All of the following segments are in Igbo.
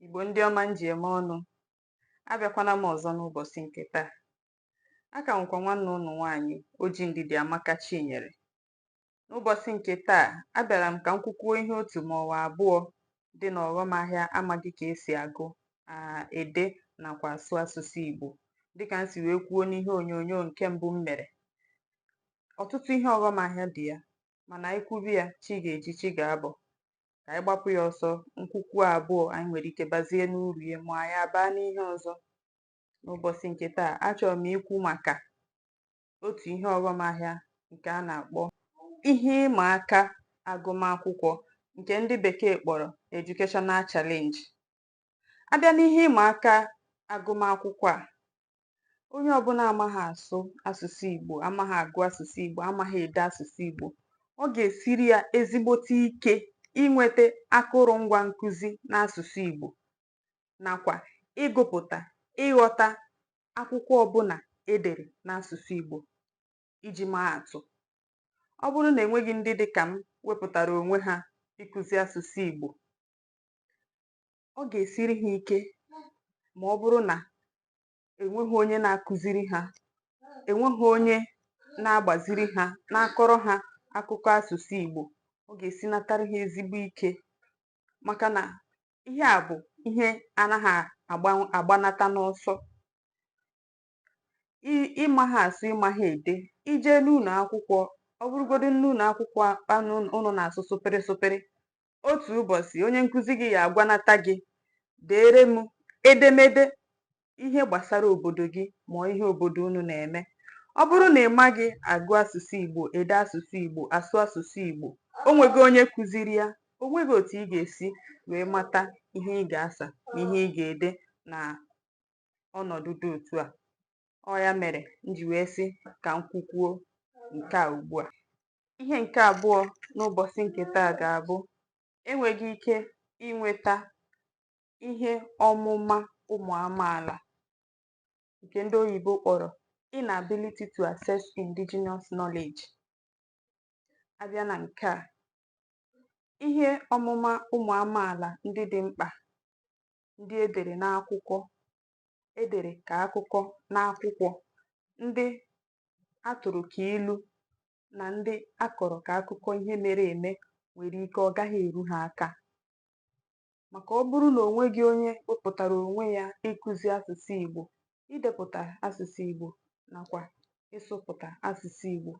Igbo ndị ọma m ji eme ọnụ, abịakwana m ọzọ n'ụbọchị nke taa. Aka nwekwa nwanne ụnụ nwaanyị Oji Ndidi Amaka Chinyere. N'ụbọchị nke taa, abịara m ka m kwukwuo ihe otu maọbụ abụọ dị n'ọghọm ahịa amaghị ka esi agụ, ede nakwa asụ asụsụ Igbo. Dịka m si wee kwuo n'ihe onyonyo nke mbụ m mere, ọtụtụ ihe ọghọm ahịa dị ya, mana anyị kwubi ya, chi ga-eji chi ga-abọ. Ka anyị gbapụ ya ọsọ, nkwukwu abụọ anyị nwere ike bazie n'uru ya ma anyị abaa n'ihe ọzọ. N'ụbọchị nke taa, achọrọ m ikwu maka otu ihe ọghọm ahịa nke a na-akpọ ihe ịma aka agụmakwụkwọ, nke ndị bekee kpọrọ educational challenge. Abịa n'ihe ịma aka agụmakwụkwọ a, onye ọbụla amaghị asụ asụsụ Igbo, amaghị agụ asụsụ Igbo, amaghị ede asụsụ Igbo, ọ ga-esiri ya ezigbote ike inweta akụrụngwa nkụzi n'asụsụ Igbo, nakwa ịgụpụta, ịghọta akwụkwọ ọbụla edere n'asụsụ Igbo. Iji maa atụ, ọ bụrụ na enweghị ndị dị ka m wepụtara onwe ha ịkụzi asụsụ Igbo, ọ ga-esiri ha ike ma ọ bụrụ na enweghị onye na-akụziri ha, enweghị onye na-agbaziri ha, na-akọrọ ha akụkọ asụsụ Igbo. Ọ ga-esinatara ha ezigbo ike, maka na ihe a bụ ihe anaghị agbanata n'ọsọ. Ịmaghị asụ, ịmaghị ede, ije n'ụlọ akwụkwọ, ọ bụrụgodu n'ụlọ akwụkwọ ụnụ na-asụ sụpịrị sụpịrị, otu ụbọchị onye nkụzi gị ga-agwanata gị, deere m edemede ihe gbasara obodo gị ma ihe obodo unu na-eme. Ọ bụrụ na ị maghị agụ asụsụ Igbo, ede asụsụ Igbo, asụ asụsụ Igbo, o nweghị onye kụziri ya, o nweghị otu ị ga-esi wee mata ihe ị ga-asa na ihe ị ga-ede na ọnọdụ dị otu a. Ọ ya mere m ji wee sị ka m kwukwuo nke a ugbu a. Ihe nke abụọ n'ụbọchị nke taa ga-abụ enweghị ike inweta ihe ọmụma ụmụ amaala, nke ndị oyibo kpọrọ inability to access indigenous knowledge. Abịa na nke a, ihe ọmụma ụmụ amaala ndị dị mkpa, ndị edere n'akwụkwọ, edere ka akụkọ n'akwụkwọ, ndị atụrụ ka ilu, na ndị akọrọ ka akụkọ ihe mere eme, nwere ike ọ gaghị eru ha aka. Maka ọ bụrụ na o nweghị onye wepụtara onwe ya ịkụzi asụsụ Igbo, idepụta asụsụ Igbo nakwa ịsụpụta asụsụ Igbo,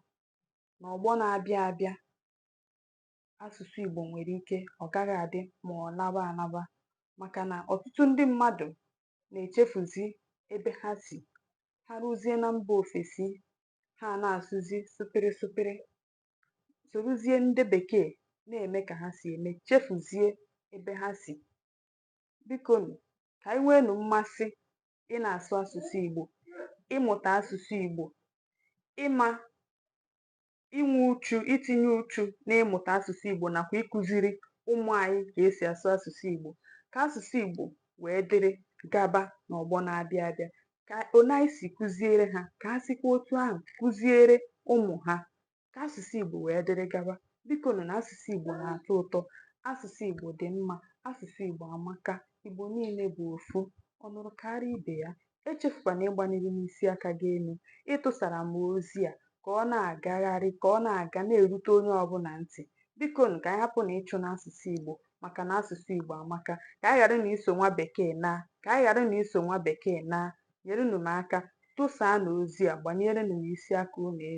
n'ọgbọ na-abịa abịa, asụsụ Igbo nwere ike ọ gaghị adị ma ọ naba anaba, maka na ọtụtụ ndị mmadụ na-echefuzi ebe ha si. Ha ruzie na mba ofesi, ha na-asụzi sụpịrị sụpịrị, sorozie ndị bekee na-eme ka ha si eme, chefuzie ebe ha si. Biko nụ, ka anyị nweenụ mmasị ị na-asụ asụsụ Igbo, ịmụta asụsụ Igbo, inwe uchu, itinye uchu n'ịmụta asụsụ Igbo nakwa ịkụziri ụmụ anyị ka esi asụ asụsụ Igbo, ka asụsụ Igbo wee dịrị gaba n'ọgbọ na-abịa abịa. Ka one anyị si kụziere ha, ka ha sikwa otu ahụ kụziere ụmụ ha, ka asụsụ Igbo wee dịrị gaba. Biko nụ, na asụsụ Igbo na-atọ ụtọ, asụsụ Igbo dị mma, asụsụ Igbo amaka. Igbo niile bụ ofu, ọnụrụ karịa ibe ya. Echefukwana ịgbanịrị n'isi aka gị elu, ịtụsara m ozi a ka ọ na-agagharị, ka ọ na-aga na-erute onye ọbụla ntị. Biko nụ, ka anyị hapụ na ịchụ n'asụsụ Igbo, maka na asụsụ Igbo amaka. Ka anyị ghara na iso nwa bekee na, ka anyị ghara na iso nwa bekee na. Nyerenụ m aka tụsaa n'ozi a, gbanyere n'isi aka unu elu.